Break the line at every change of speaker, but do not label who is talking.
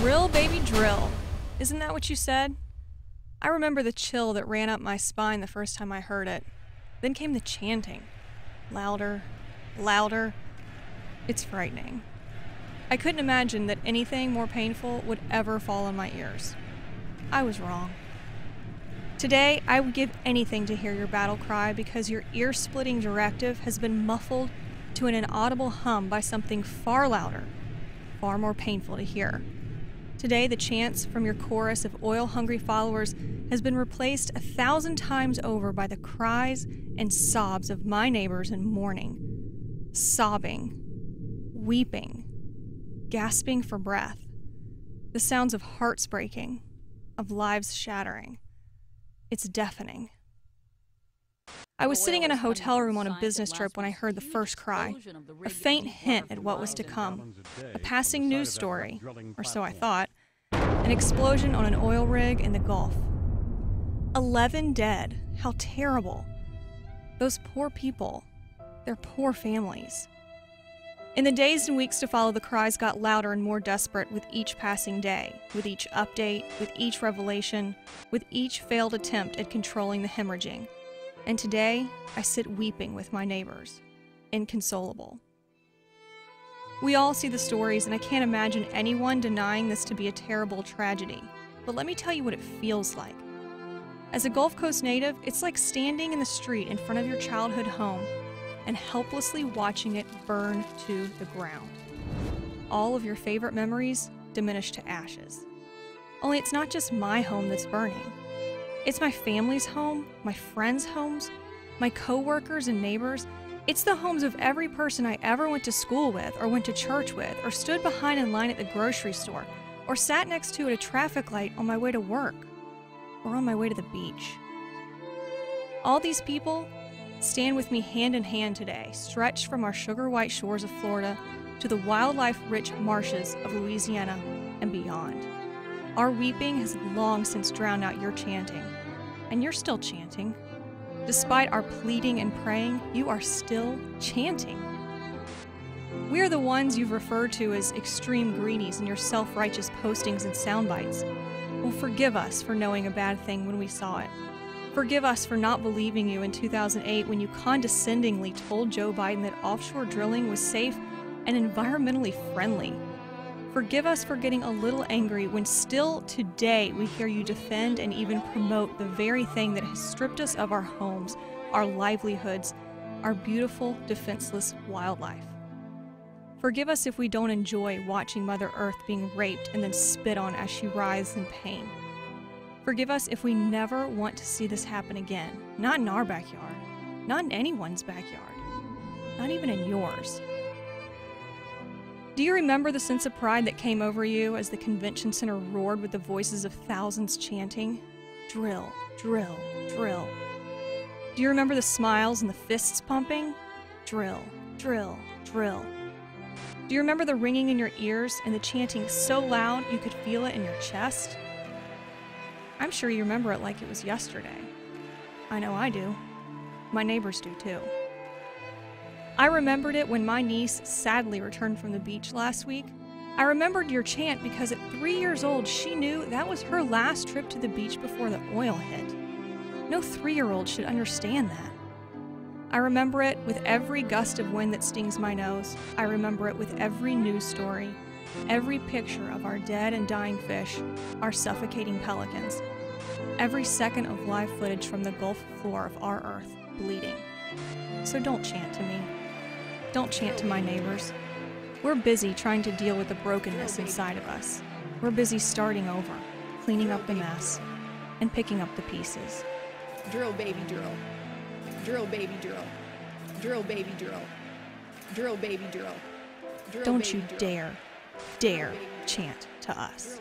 Drill, baby, drill. Isn't that what you said? I remember the chill that ran up my spine the first time I heard it. Then came the chanting. Louder, louder. It's frightening. I couldn't imagine that anything more painful would ever fall on my ears. I was wrong. Today, I would give anything to hear your battle cry because your ear-splitting directive has been muffled to an inaudible hum by something far louder, far more painful to hear. Today, the chants from your chorus of oil-hungry followers has been replaced 1,000 times over by the cries and sobs of my neighbors in mourning, sobbing, weeping, gasping for breath, the sounds of hearts breaking, of lives shattering. It's deafening. I was sitting in a hotel room on a business trip when I heard the first cry, a faint hint at what was to come, a passing news story, or so I thought, an explosion on an oil rig in the Gulf. 11 dead. How terrible. Those poor people, their poor families. In the days and weeks to follow, the cries got louder and more desperate with each passing day, with each update, with each revelation, with each failed attempt at controlling the hemorrhaging. And today, I sit weeping with my neighbors, inconsolable. We all see the stories, and I can't imagine anyone denying this to be a terrible tragedy. But let me tell you what it feels like. As a Gulf Coast native, it's like standing in the street in front of your childhood home and helplessly watching it burn to the ground. All of your favorite memories diminish to ashes. Only it's not just my home that's burning. It's my family's home, my friends' homes, my co-workers and neighbors. It's the homes of every person I ever went to school with, or went to church with, or stood behind in line at the grocery store, or sat next to at a traffic light on my way to work, or on my way to the beach. All these people stand with me hand in hand today, stretched from our sugar-white shores of Florida to the wildlife-rich marshes of Louisiana and beyond. Our weeping has long since drowned out your chanting, and you're still chanting. Despite our pleading and praying, you are still chanting. We are the ones you've referred to as extreme greenies in your self-righteous postings and sound bites. Well, forgive us for knowing a bad thing when we saw it. Forgive us for not believing you in 2008 when you condescendingly told Joe Biden that offshore drilling was safe and environmentally friendly. Forgive us for getting a little angry when still today we hear you defend and even promote the very thing that has stripped us of our homes, our livelihoods, our beautiful, defenseless wildlife. Forgive us if we don't enjoy watching Mother Earth being raped and then spit on as she writhes in pain. Forgive us if we never want to see this happen again. Not in our backyard. Not in anyone's backyard. Not even in yours. Do you remember the sense of pride that came over you as the convention center roared with the voices of thousands chanting, "Drill, drill, drill"? Do you remember the smiles and the fists pumping? Drill, drill, drill. Do you remember the ringing in your ears and the chanting so loud you could feel it in your chest? I'm sure you remember it like it was yesterday. I know I do. My neighbors do too. I remembered it when my niece sadly returned from the beach last week. I remembered your chant because at 3 years old, she knew that was her last trip to the beach before the oil hit. No 3-year-old should understand that. I remember it with every gust of wind that stings my nose. I remember it with every news story, every picture of our dead and dying fish, our suffocating pelicans, every second of live footage from the Gulf floor of our Earth bleeding. So don't chant to me. Don't chant to my neighbors. We're busy trying to deal with the brokenness inside of us. We're busy starting over, cleaning up the mess, and picking up the pieces.
Drill, baby, drill. Drill, baby, drill. Drill, baby, drill. Drill, baby, drill.
Don't you dare chant to us.